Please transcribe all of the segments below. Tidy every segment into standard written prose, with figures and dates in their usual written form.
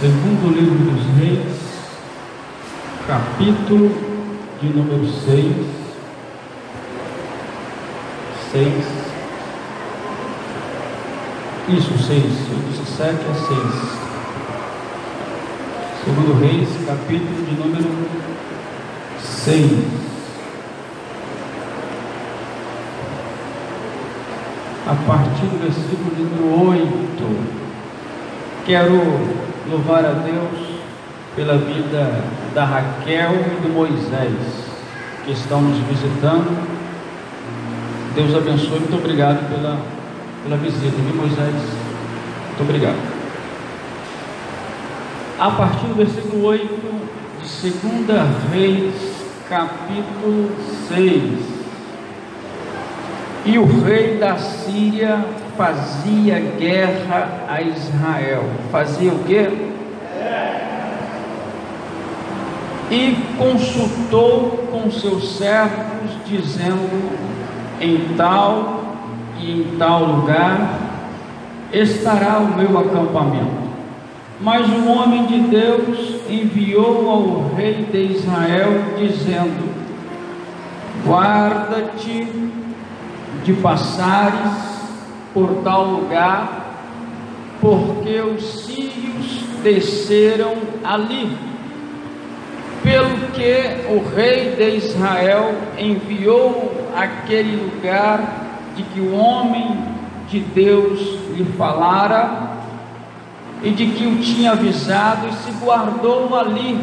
Segundo livro dos Reis, capítulo de número 6. Isso, 6. Eu disse 7, é 6. Segundo Reis, capítulo de número 6. A partir do versículo de número 8. Quero louvar a Deus pela vida da Raquel e do Moisés, que estão nos visitando. Deus abençoe, muito obrigado pela visita, viu, Moisés? Muito obrigado. A partir do versículo 8 de 2 Reis, capítulo 6. E o rei da Síria fazia guerra a Israel. Fazia o quê? E consultou com seus servos, dizendo: em tal e em tal lugar estará o meu acampamento. Mas o homem de Deus enviou ao rei de Israel, dizendo: guarda-te de passares por tal lugar, porque os sírios desceram ali. Pelo que o rei de Israel enviou àquele lugar de que o homem de Deus lhe falara e de que o tinha avisado, e se guardou ali,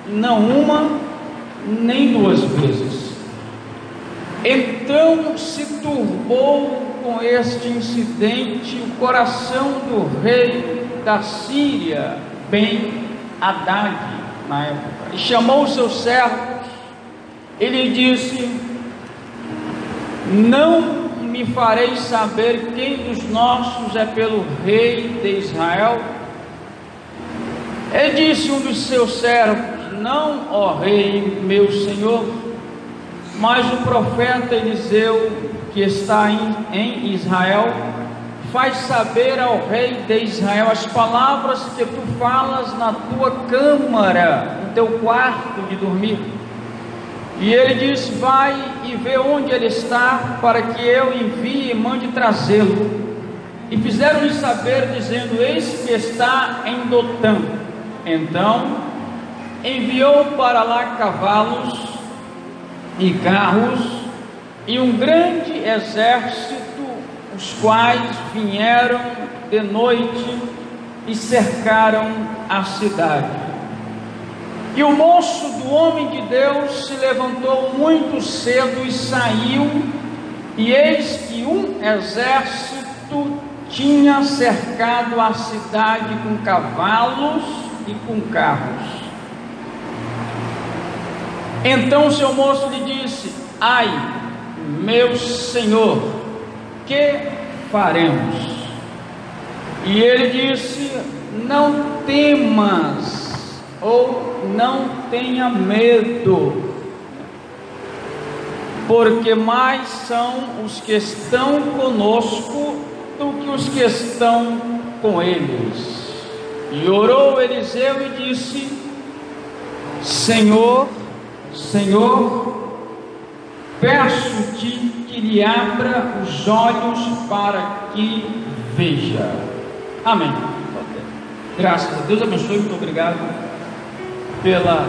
não uma nem duas vezes. Então se turbou com este incidente o coração do rei da Síria, Ben-Hadad, na época, e chamou os seus servos e lhe disse: não me fareis saber quem dos nossos é pelo rei de Israel? E disse um dos seus servos: não, ó rei, meu senhor, mas o profeta Eliseu, que está em Israel, faz saber ao rei de Israel as palavras que tu falas na tua câmara, no teu quarto de dormir. E ele diz: vai e vê onde ele está, para que eu envie e mande trazê-lo. E fizeram-lhe saber, dizendo: eis que está em Dotã. Então enviou para lá cavalos e carros e um grande exército, os quais vieram de noite e cercaram a cidade. E o moço do homem de Deus se levantou muito cedo e saiu, e eis que um exército tinha cercado a cidade com cavalos e com carros. Então seu moço lhe disse: ai, meu senhor, que faremos? E ele disse: não temas, ou não tenha medo, porque mais são os que estão conosco do que os que estão com eles. E orou Eliseu e disse: Senhor, peço-te que lhe abra os olhos para que veja. Amém. Graças a Deus, abençoe, muito obrigado pela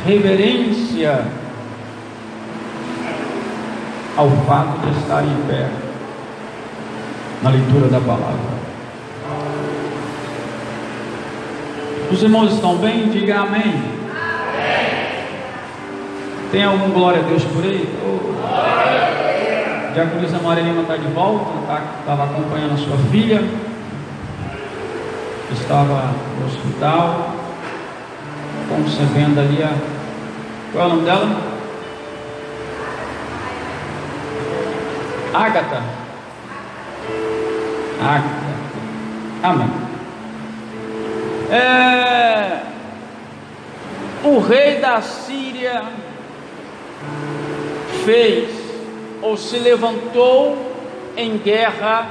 reverência ao fato de estar em pé na leitura da palavra. Os irmãos estão bem? Diga amém. Tem algum glória a Deus por aí? A diaconisa Maria Lima está de volta, estava acompanhando a sua filha, estava no hospital, concebendo ali qual é o nome dela? Ágata. Amém. O rei da Síria fez ou se levantou em guerra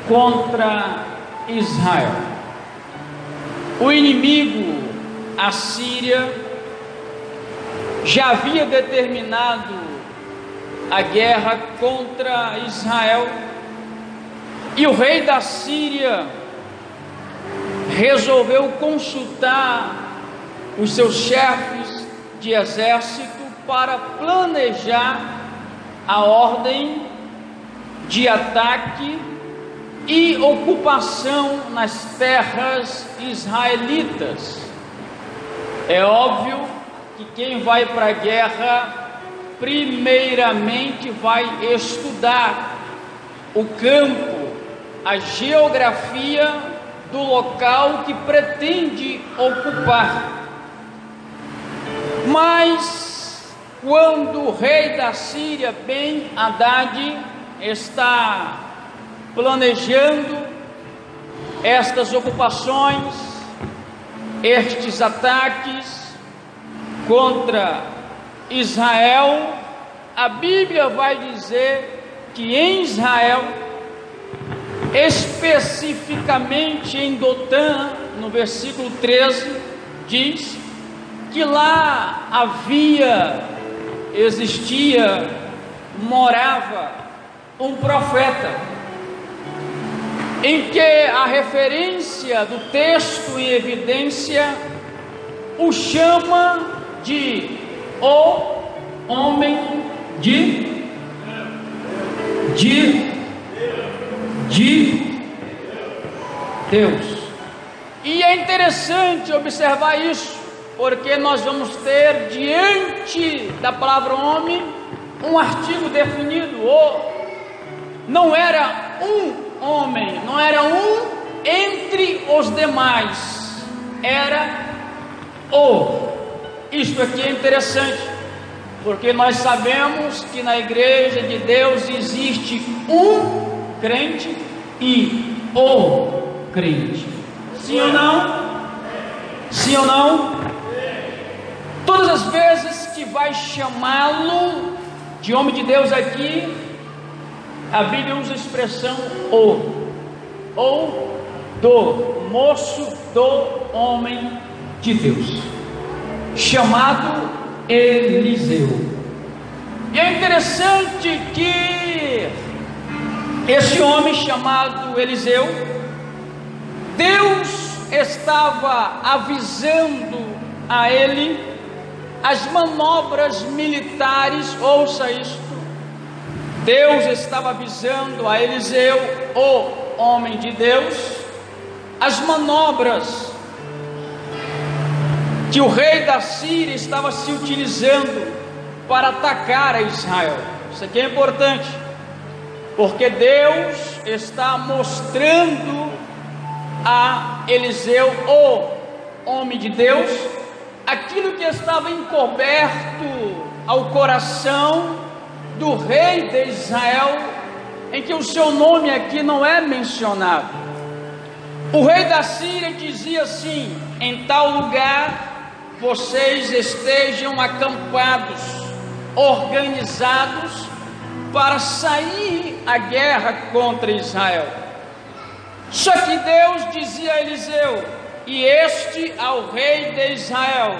contra Israel. O inimigo, a Síria, já havia determinado a guerra contra Israel, e o rei da Síria resolveu consultar os seus chefes de exército para planejar a ordem de ataque e ocupação nas terras israelitas. É óbvio que quem vai para a guerra primeiramente vai estudar o campo, a geografia do local que pretende ocupar. Mas quando o rei da Síria, Ben-Hadad, está planejando estas ocupações, estes ataques contra Israel, a Bíblia vai dizer que em Israel, especificamente em Dotã, no versículo 13, diz que lá morava um profeta, em que a referência do texto em evidência o chama de o homem de Deus. E é interessante observar isso, porque nós vamos ter diante da palavra homem um artigo definido. Não era um homem, não era um entre os demais, era o. Isto aqui é interessante, porque nós sabemos que na igreja de Deus existe um crente e o crente. Sim ou não? Sim ou não? Todas as vezes que vai chamá-lo de homem de Deus aqui, a Bíblia usa a expressão ou do moço do homem de Deus, chamado Eliseu. E é interessante que esse homem chamado Eliseu, Deus estava avisando a ele as manobras militares. Ouça isto: Deus estava avisando a Eliseu, o homem de Deus, as manobras que o rei da Síria estava se utilizando para atacar a Israel. Isso aqui é importante, porque Deus está mostrando a Eliseu, o homem de Deus, aquilo que estava encoberto ao coração do rei de Israel, em que o seu nome aqui não é mencionado. O rei da Síria dizia assim: em tal lugar vocês estejam acampados, organizados para sair à guerra contra Israel. Só que Deus dizia a Eliseu: e este ao rei de Israel: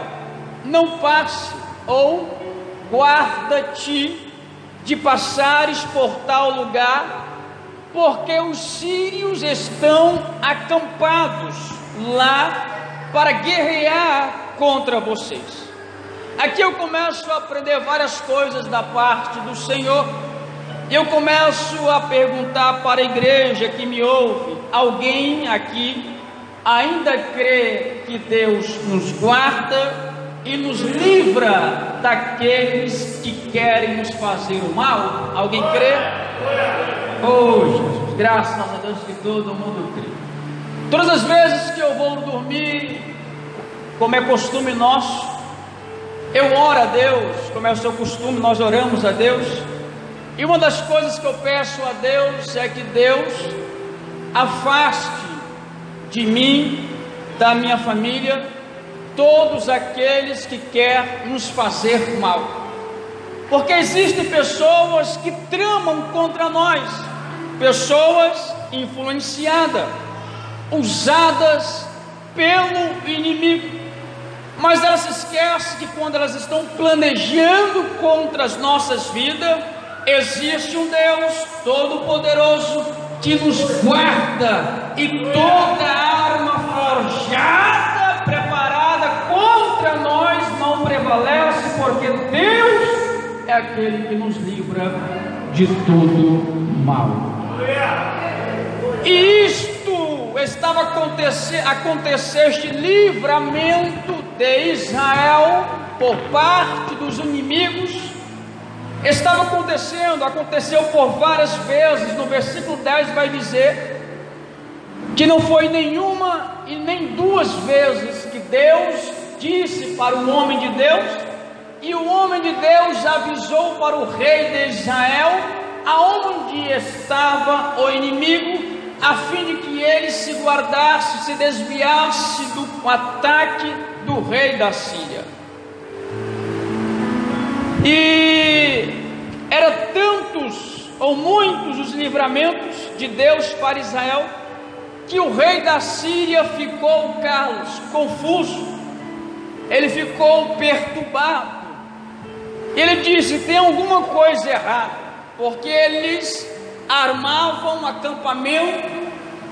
não passe, ou guarda-te de passares por tal lugar, porque os sírios estão acampados lá para guerrear contra vocês. Aqui eu começo a aprender várias coisas da parte do Senhor. Eu começo a perguntar para a igreja que me ouve: alguém aqui ainda crê que Deus nos guarda e nos livra daqueles que querem nos fazer o mal? Alguém crê? Oh Jesus, graças a Deus que todo mundo crê. Todas as vezes que eu vou dormir, como é costume nosso, eu oro a Deus, como é o seu costume, nós oramos a Deus. E uma das coisas que eu peço a Deus é que Deus afaste de mim, da minha família, todos aqueles que querem nos fazer mal, porque existem pessoas que tramam contra nós, pessoas influenciadas, usadas pelo inimigo. Mas elas se esquecem que quando elas estão planejando contra as nossas vidas, existe um Deus Todo-Poderoso que nos guarda, e toda arma forjada, preparada contra nós não prevalece, porque Deus é aquele que nos livra de todo mal. E isto estava acontecer este livramento de Israel por parte dos inimigos. Estava aconteceu por várias vezes. No versículo 10 vai dizer que não foi nenhuma e nem duas vezes que Deus disse para o homem de Deus, e o homem de Deus avisou para o rei de Israel aonde estava o inimigo, a fim de que ele se guardasse, se desviasse do ataque do rei da Síria. E eram tantos ou muitos os livramentos de Deus para Israel, que o rei da Síria ficou confuso, ele ficou perturbado. Ele disse: tem alguma coisa errada, porque eles armavam um acampamento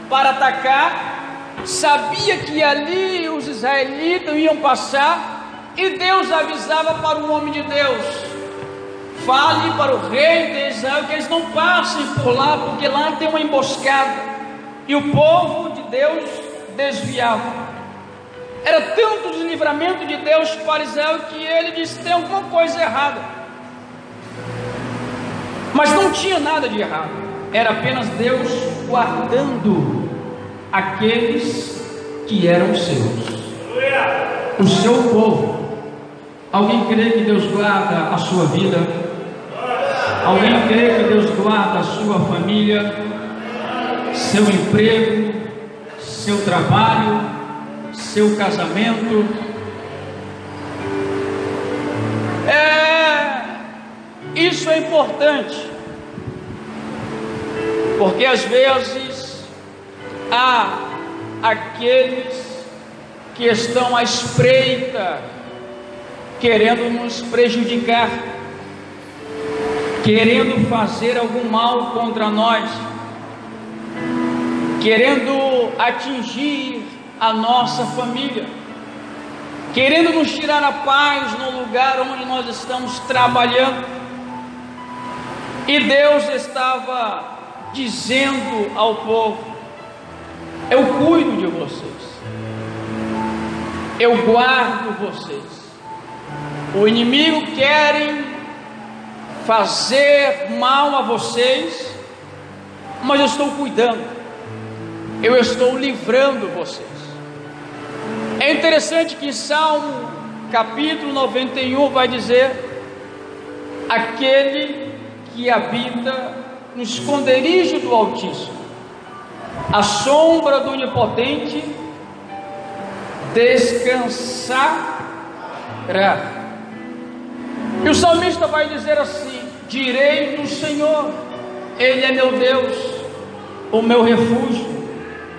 para atacar, sabia que ali os israelitas iam passar, e Deus avisava para o homem de Deus: fale para o rei de Israel que eles não passem por lá, porque lá tem uma emboscada. E o povo de Deus desviava. Era tanto o livramento de Deus para Israel que ele disse: tem alguma coisa errada. Mas não tinha nada de errado, era apenas Deus guardando aqueles que eram seus, o seu povo. Alguém crê que Deus guarda a sua vida? Alguém crê que Deus guarda a sua família, seu emprego, seu trabalho, seu casamento? Isso é importante, porque às vezes há aqueles que estão à espreita, querendo nos prejudicar, querendo fazer algum mal contra nós, querendo atingir a nossa família, querendo nos tirar a paz no lugar onde nós estamos trabalhando. E Deus estava dizendo ao povo: eu cuido de vocês, eu guardo vocês. O inimigo quer fazer mal a vocês, mas eu estou cuidando, eu estou livrando vocês. É interessante que em Salmo capítulo 91 vai dizer: aquele que habita no esconderijo do Altíssimo, a sombra do Onipotente descansará. E o salmista vai dizer assim: direi do Senhor, Ele é meu Deus, o meu refúgio,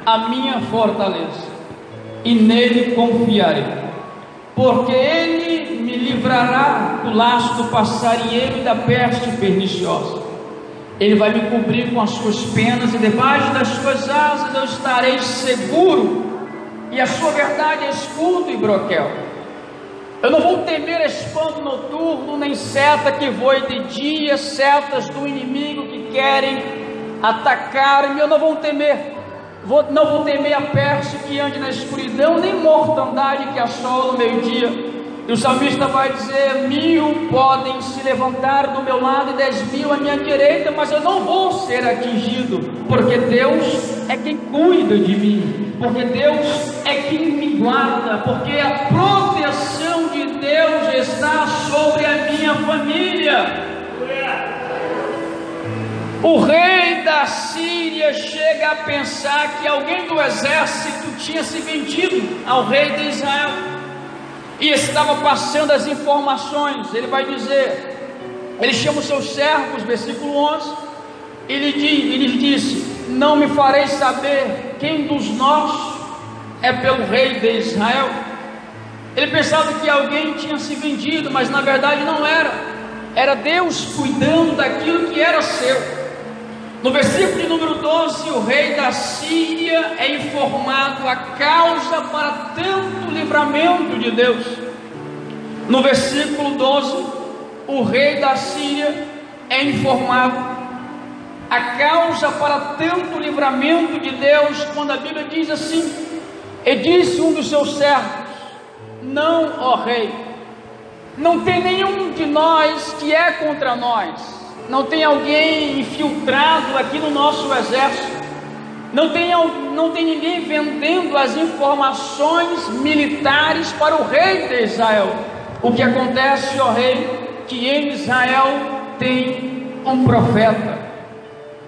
a minha fortaleza, e nele confiarei, porque Ele me livrará do laço do passarinheiro e da peste perniciosa. Ele vai me cobrir com as suas penas, e debaixo das suas asas eu estarei seguro, e a sua verdade é escudo e broquel. Eu não vou temer espanto noturno, nem seta que voe de dia, setas do inimigo que querem atacar-me. Eu não vou temer. Não vou temer a peste que ande na escuridão, nem mortandade que assola no meio-dia. E o salmista vai dizer: 1000 podem se levantar do meu lado e 10.000 à minha direita, mas eu não vou ser atingido, porque Deus é quem cuida de mim, porque Deus é quem me guarda, porque a proteção de Deus está sobre a minha família. O rei da Síria chega a pensar que alguém do exército tinha se vendido ao rei de Israel e estava passando as informações. Ele vai dizer, ele chama os seus servos, versículo 11, ele lhes disse: não me fareis saber quem dos nossos é pelo rei de Israel. Ele pensava que alguém tinha se vendido, mas na verdade não era. Era Deus cuidando daquilo que era seu. No versículo de número 12, o rei da Síria é informado a causa para tanto livramento de Deus. No versículo 12, o rei da Síria é informado a causa para tanto livramento de Deus, quando a Bíblia diz assim: e disse um dos seus servos: não, ó rei, não tem nenhum de nós que é contra nós. Não tem alguém infiltrado aqui no nosso exército. Não tem ninguém vendendo as informações militares para o rei de Israel. O que acontece, ó rei, que em Israel tem um profeta,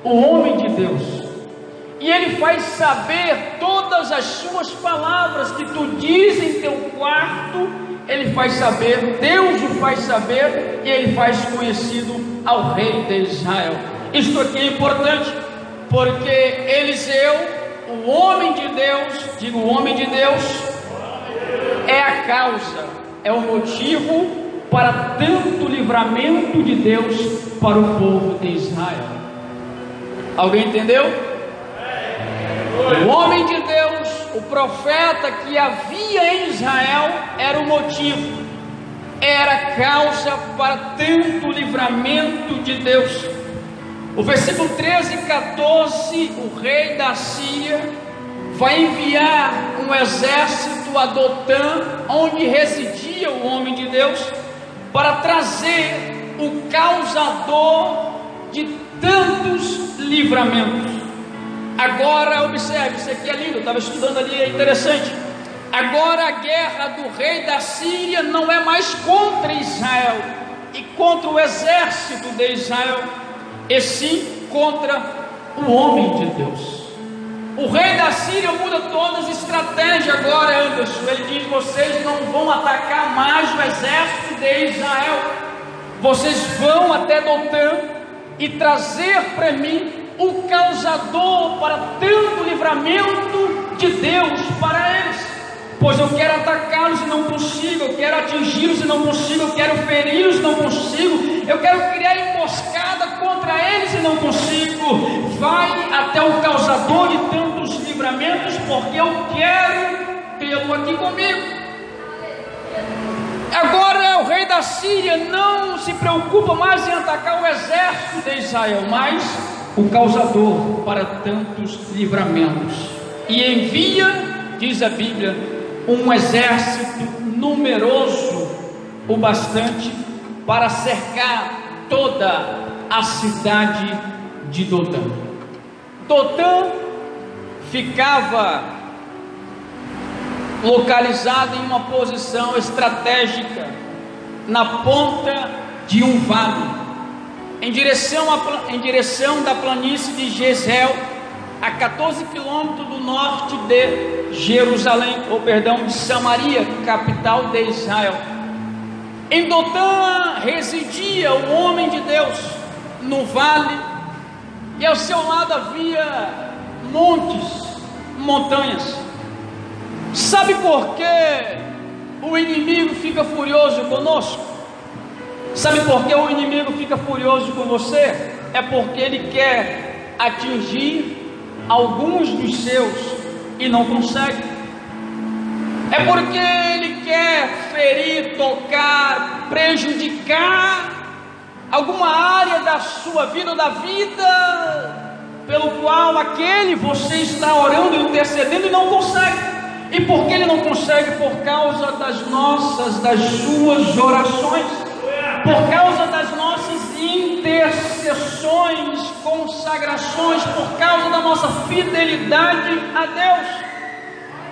o homem de Deus, e ele faz saber todas as suas palavras que tu diz em teu quarto. Ele faz saber, Deus o faz saber, e ele faz conhecido ao rei de Israel. Isto aqui é importante, porque Eliseu, o homem de Deus, digo o homem de Deus, é a causa, é o motivo para tanto livramento de Deus para o povo de Israel. Alguém entendeu? O homem de Deus, o profeta que havia em Israel, era o motivo, era a causa para tanto livramento de Deus. O versículo 13 e 14, o rei da Síria vai enviar um exército a Dotã, onde residia o homem de Deus, para trazer o causador de tantos livramentos. Agora observe, isso aqui é lindo, eu estava estudando ali, é interessante. Agora a guerra do rei da Síria não é mais contra Israel e contra o exército de Israel, e sim contra o homem de Deus. O rei da Síria muda todas as estratégias agora, Anderson. Ele diz: vocês não vão atacar mais o exército de Israel, vocês vão até Dotã e trazer para mim o causador para tanto livramento de Deus para eles. Pois eu quero atacá-los e não consigo, eu quero atingi-los e não consigo, eu quero feri-los e não consigo, eu quero criar emboscada contra eles e não consigo. Vai até o causador de tantos livramentos, porque eu quero tê-lo aqui comigo. Agora o rei da Síria não se preocupa mais em atacar o exército de Israel, mas o causador para tantos livramentos, e envia, diz a Bíblia, um exército numeroso o bastante para cercar toda a cidade de Dotã. Dotã ficava localizado em uma posição estratégica na ponta de um vale, em direção da planície de Jezreel, a 14 quilômetros do norte de Jerusalém, de Samaria, capital de Israel. Em Dotã residia o homem de Deus, no vale, e ao seu lado havia montanhas. Sabe por que o inimigo fica furioso conosco? Sabe por que o inimigo fica furioso com você? É porque ele quer atingir alguns dos seus e não consegue. É porque ele quer ferir, tocar, prejudicar alguma área da sua vida ou da vida pelo qual aquele você está orando e intercedendo e não consegue. E por que ele não consegue? Por causa das suas orações, por causa das nossas intercessões, consagrações, por causa da nossa fidelidade a Deus.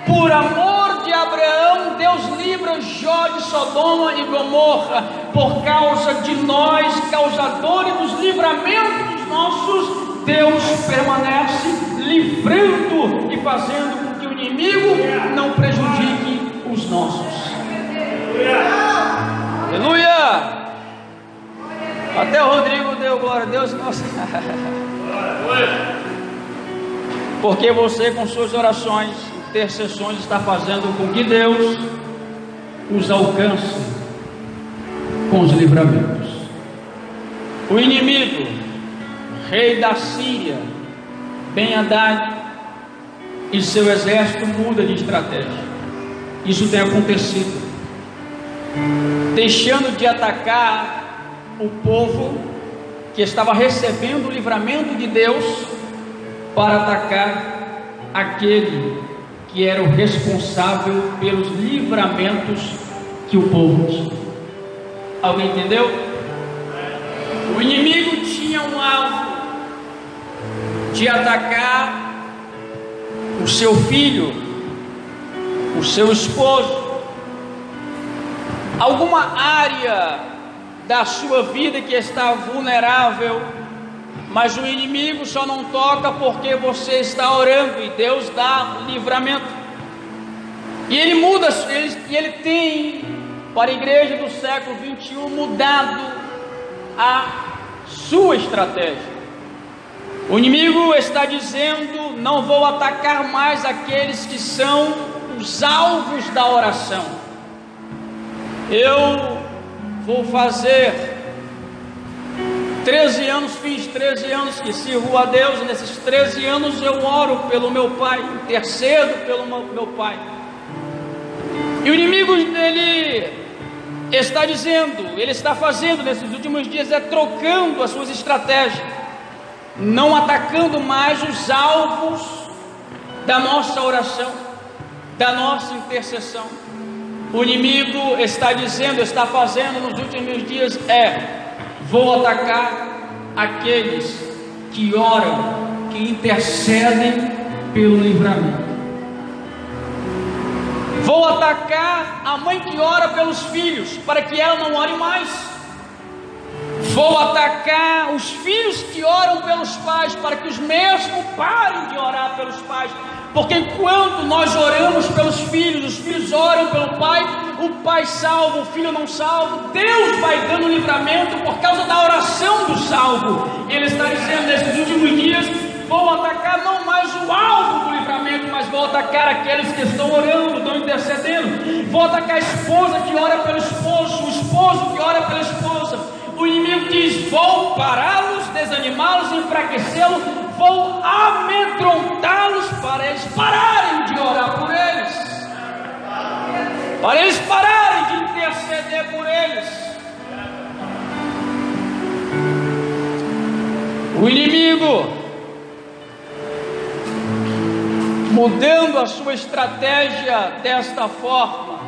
Por amor de Abraão, Deus livra Jó de Sodoma e Gomorra. Por causa de nós, causadores dos livramentos nossos, Deus permanece livrando e fazendo com que o inimigo não prejudique os nossos. Aleluia! Até o Rodrigo deu glória a Deus. Nossa. Porque você, com suas orações, intercessões está fazendo com que Deus os alcance com os livramentos. O inimigo, rei da Síria, Ben-Hadad, e seu exército muda de estratégia. Isso tem acontecido, deixando de atacar o povo que estava recebendo o livramento de Deus, para atacar aquele que era o responsável pelos livramentos que o povo tinha. Alguém entendeu? O inimigo tinha um alvo de atacar o seu filho, o seu esposo, alguma área da sua vida que está vulnerável, mas o inimigo só não toca porque você está orando, e Deus dá livramento. E ele muda, ele tem, para a igreja do século 21, mudado a sua estratégia. O inimigo está dizendo: não vou atacar mais aqueles que são os alvos da oração. Eu vou fazer 13 anos, fiz 13 anos que sirvo a Deus. Nesses 13 anos eu oro pelo meu pai, intercedo pelo meu pai. E o inimigo, ele está dizendo, ele está fazendo nesses últimos dias, é trocando as suas estratégias, não atacando mais os alvos da nossa oração, da nossa intercessão. O inimigo está dizendo, está fazendo nos últimos dias, vou atacar aqueles que oram, que intercedem pelo livramento. Vou atacar a mãe que ora pelos filhos, para que ela não ore mais. Vou atacar os filhos que oram pelos pais, para que os mesmos parem de orar pelos pais. Porque enquanto nós oramos pelos filhos, os filhos oram pelo pai, o pai salva, o filho não salva, Deus vai dando livramento por causa da oração do salvo. Ele está dizendo nesses últimos dias: vou atacar não mais o alvo do livramento, mas vou atacar aqueles que estão orando, estão intercedendo. Vou atacar a esposa que ora pelo esposo, o esposo que ora pela esposa. O inimigo diz: vou pará-los, desanimá-los, enfraquecê-los, vou amedrontá-los para eles pararem de orar por eles, para eles pararem de interceder por eles. O inimigo, mudando a sua estratégia desta forma,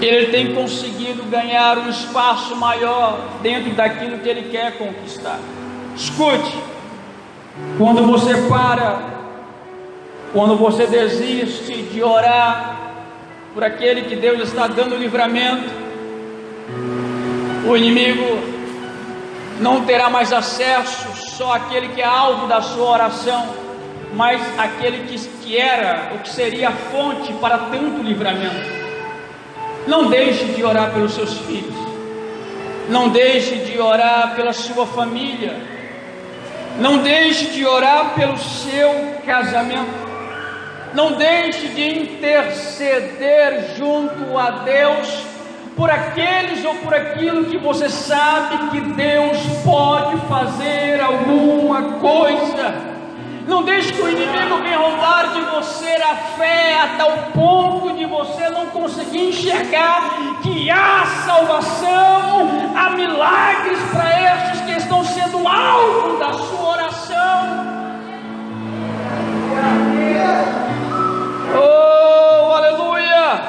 ele tem conseguido ganhar um espaço maior dentro daquilo que ele quer conquistar. Escute, quando você para, quando você desiste de orar por aquele que Deus está dando livramento, o inimigo não terá mais acesso só àquele que é alvo da sua oração, mas aquele que era, ou que seria a fonte para tanto livramento. Não deixe de orar pelos seus filhos, não deixe de orar pela sua família, não deixe de orar pelo seu casamento, não deixe de interceder junto a Deus por aqueles ou por aquilo que você sabe que Deus pode fazer alguma coisa. Não deixe que o inimigo venha roubar de você a fé a tal ponto de você não conseguir enxergar que há salvação, há milagres para estes que estão sendo alvo da sua oração. Oh, aleluia!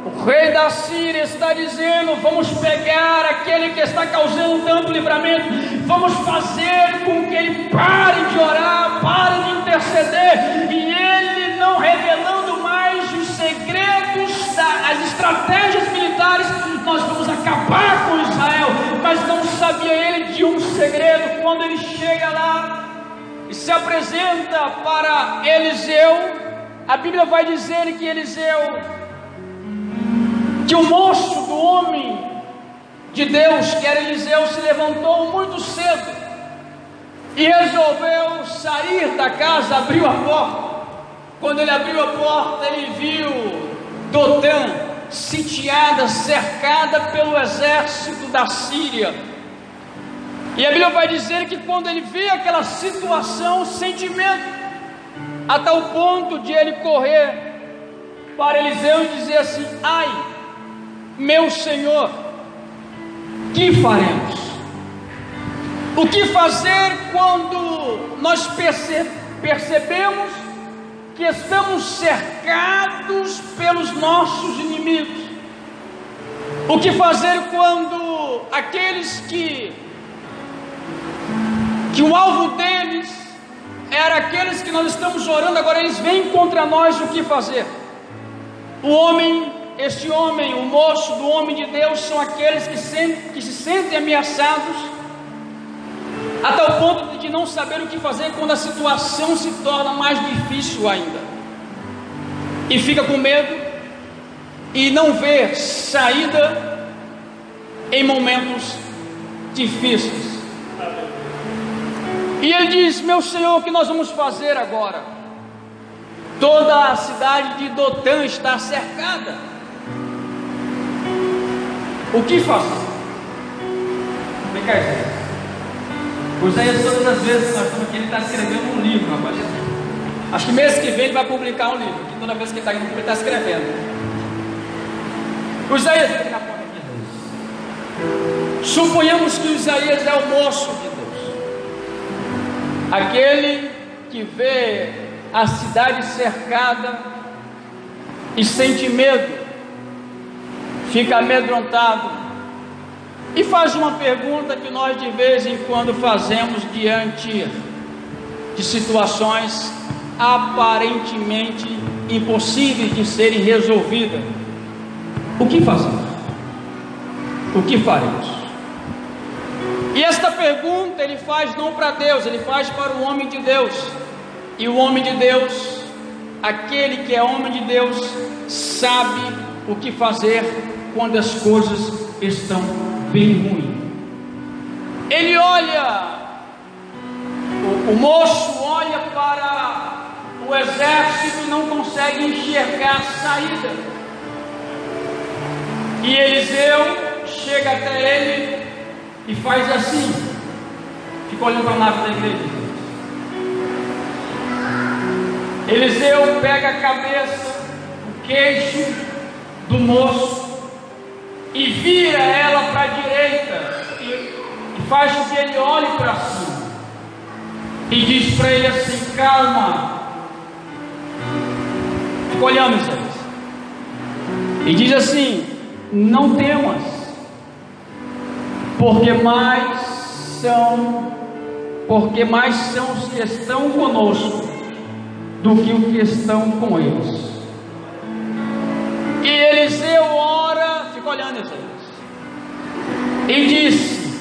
O rei da Síria está dizendo: vamos pegar aquele que está causando tanto livramento, vamos fazer com que ele pare de orar, pare de interceder, e ele não revelando mais os segredos, as estratégias militares, nós vamos acabar com Israel. Mas não sabia ele de um segredo. Quando ele chega lá e se apresenta para Eliseu, a Bíblia vai dizer que que o moço do homem de Deus, que era Eliseu, se levantou muito cedo e resolveu sair da casa, abriu a porta quando ele abriu a porta, ele viu Dotã sitiada, cercada pelo exército da Síria. E a Bíblia vai dizer que quando ele vê aquela situação, sentimento, a tal ponto de ele correr para Eliseu e dizer assim: ai, meu Senhor, que faremos? O que fazer quando nós percebemos que estamos cercados pelos nossos inimigos? O que fazer quando aqueles que o alvo deles era aqueles que nós estamos orando, agora eles vêm contra nós? O que fazer? Este homem, o moço do homem de Deus, são aqueles que se sentem ameaçados, a tal ponto de não saber o que fazer quando a situação se torna mais difícil ainda, e fica com medo e não vê saída em momentos difíceis. E ele diz: meu Senhor, o que nós vamos fazer agora? Toda a cidade de Dotã está cercada. O que fazer? Vem cá, Isaías. O Isaías, todas as vezes nós estamos aqui, ele está escrevendo um livro, rapaz. Acho que mês que vem ele vai publicar um livro, que toda vez que ele está aqui, ele está escrevendo. O Isaías, fica na porta aqui. Suponhamos que o Isaías é o moço de Deus, aquele que vê a cidade cercada e sente medo, fica amedrontado e faz uma pergunta que nós de vez em quando fazemos diante de situações aparentemente impossíveis de serem resolvidas: o que fazer? O que faremos? E esta pergunta ele faz não para Deus, ele faz para o homem de Deus. E o homem de Deus, aquele que é homem de Deus, sabe o que fazer quando as coisas estão bem ruins. Ele olha, o moço olha para o exército e não consegue enxergar a saída. E Eliseu chega até ele e faz assim, fica olhando para a nave da igreja. Eliseu pega a cabeça, o queixo do moço e vira ela para a direita e faz com que ele olhe para cima e diz para ele assim: calma. Fica olhando isso aí. E diz assim: não temas, porque mais são os que estão conosco do que os que estão com eles. E Eliseu ora, fica olhando isso aí, e disse: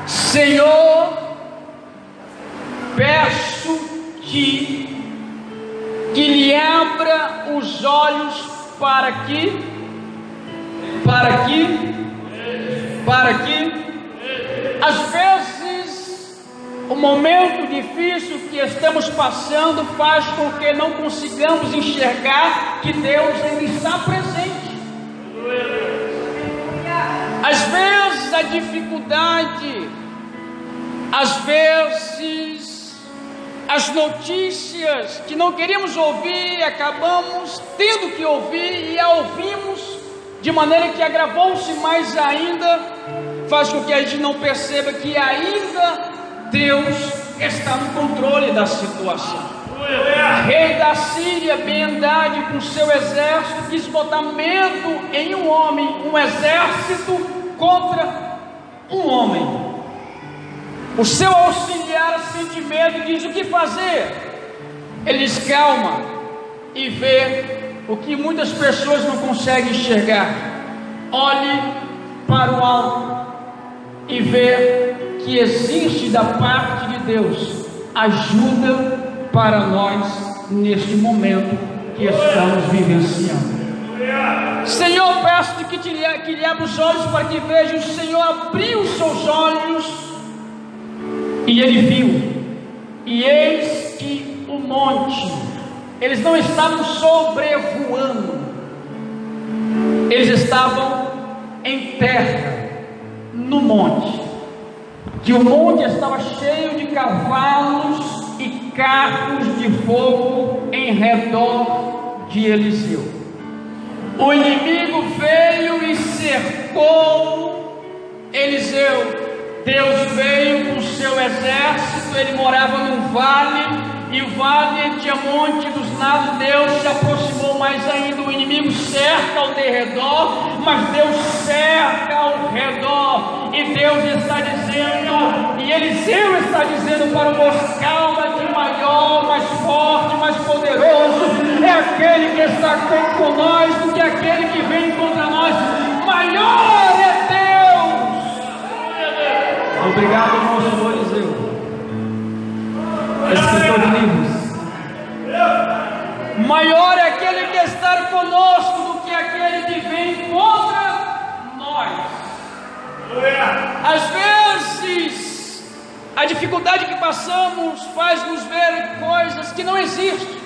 Senhor, peço-te que lhe abra os olhos para que às vezes o momento difícil que estamos passando faz com que não consigamos enxergar que Deus ainda está presente. Às vezes a dificuldade, às vezes as notícias que não queríamos ouvir, acabamos tendo que ouvir, e a ouvimos de maneira que agravou-se mais ainda, faz com que a gente não perceba que ainda Deus está no controle da situação. Rei da Síria, Ben-Hadad, com seu exército, quis botar medo em um homem, um exército contra um homem. O seu auxiliar sente medo e diz: o que fazer? Ele diz: calma, e vê o que muitas pessoas não conseguem enxergar. Olhe para o alto e vê que existe da parte de Deus ajuda para nós neste momento que estamos vivenciando. Senhor, peço-te que lhe abra os olhos para que veja. O Senhor abriu os seus olhos e ele viu, e eis que o monte eles não estavam sobrevoando, eles estavam em terra, no monte, que o monte estava cheio de cavalos e carros de fogo em redor de Eliseu. O inimigo veio e cercou Eliseu. Deus veio com o seu exército, ele morava num vale, e o vale tinha monte dos nados. Deus se aproximou mais ainda, o inimigo cerca ao derredor, mas Deus cerca ao redor, e Deus está dizendo, e Eliseu está dizendo para o moço: calma, que maior, mais forte, mais poderoso é aquele que está com nós do que aquele que vem contra nós. Maior é Deus. Obrigado, irmão Eliseu, escritor de livros. Maior é aquele que está conosco do que aquele que vem contra nós. Às vezes a dificuldade que passamos faz nos ver coisas que não existem.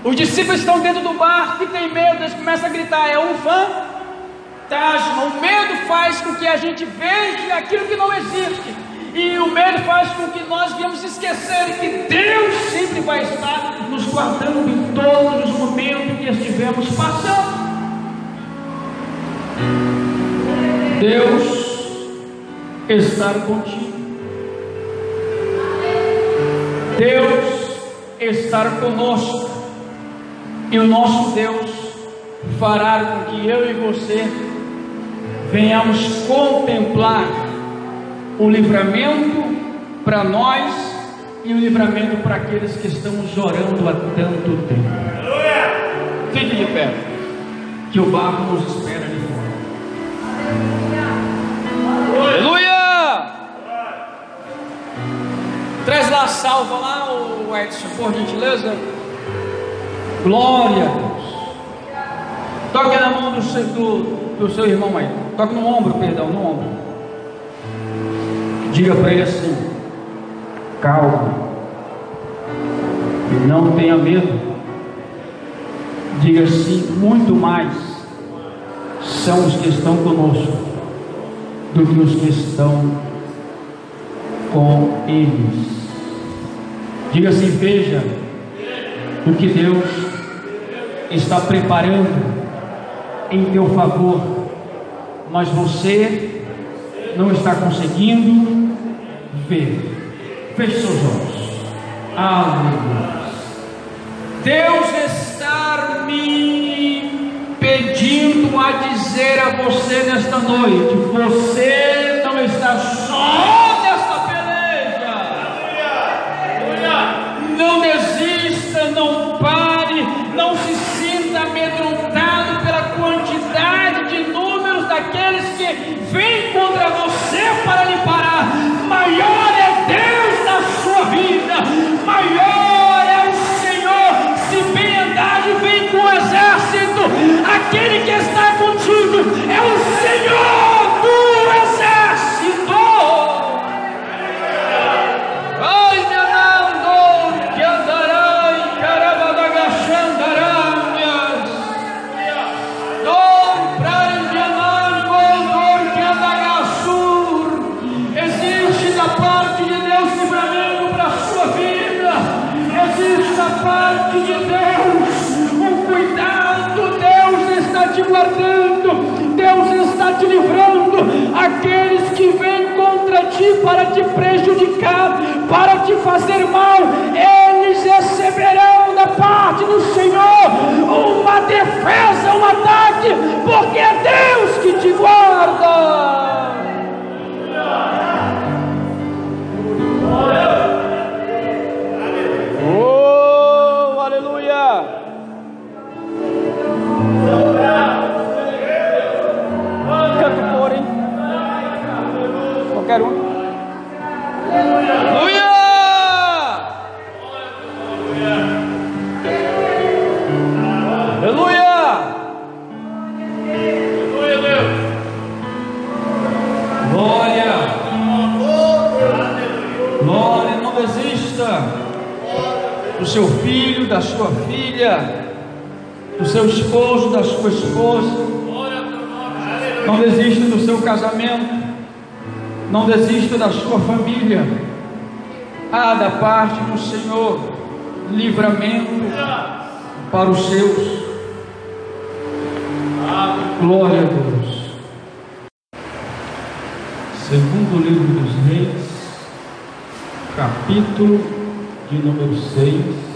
Os discípulos estão dentro do barco e tem medo, eles começam a gritar: é um fantasma. O medo faz com que a gente veja aquilo que não existe, e o medo faz com que nós viemos esquecer que Deus sempre vai estar nos guardando em todos os momentos que estivermos passando. Deus está contigo, Deus está conosco, e o nosso Deus fará com que eu e você venhamos contemplar o livramento para nós e o livramento para aqueles que estamos orando há tanto tempo. Fique de pé, que o barco nos espera ali fora. Aleluia! Traz lá a salva lá, o Edson, por gentileza. Glória a Deus. Toque na mão do seu irmão aí. Toque no ombro, perdão, no ombro. Diga para ele assim: calma, não tenha medo. Diga assim: muito mais são os que estão conosco do que os que estão com eles. Diga assim: veja o que Deus está preparando em teu favor, mas você não está conseguindo ver. Feche seus olhos. Aleluia. Deus está me pedindo a dizer a você nesta noite: você não está só nesta peleja. Não desista, não pare, não se sinta amedrontado pela quantidade de números daqueles que vêm contra você para lhe parar. Maior é Deus na sua vida, maior é o Senhor. Se bem andar, vem com o exército. Aquele que está contigo é o Senhor do exército. Ai, Menando, que andará em Carabadagashandaranhas. Dor para Indianango, que andagassur. Existe da parte de Deus livramento para a sua vida. Existe da parte de Deus um cuidado. Deus está te guardando, Deus está te livrando. Aqueles que vêm contra ti para te prejudicar, para te fazer mal, eles receberão da parte do Senhor uma defesa, um ataque, porque é Deus que te guarda. Oh, aleluia! Canto por, hein? Qualquer um. Aleluia! da sua filha, do seu esposo, da sua esposa. Não desista do seu casamento, não desista da sua família. Há da parte do Senhor livramento para os seus. Glória a Deus. Segundo livro dos Reis, capítulo de número 6.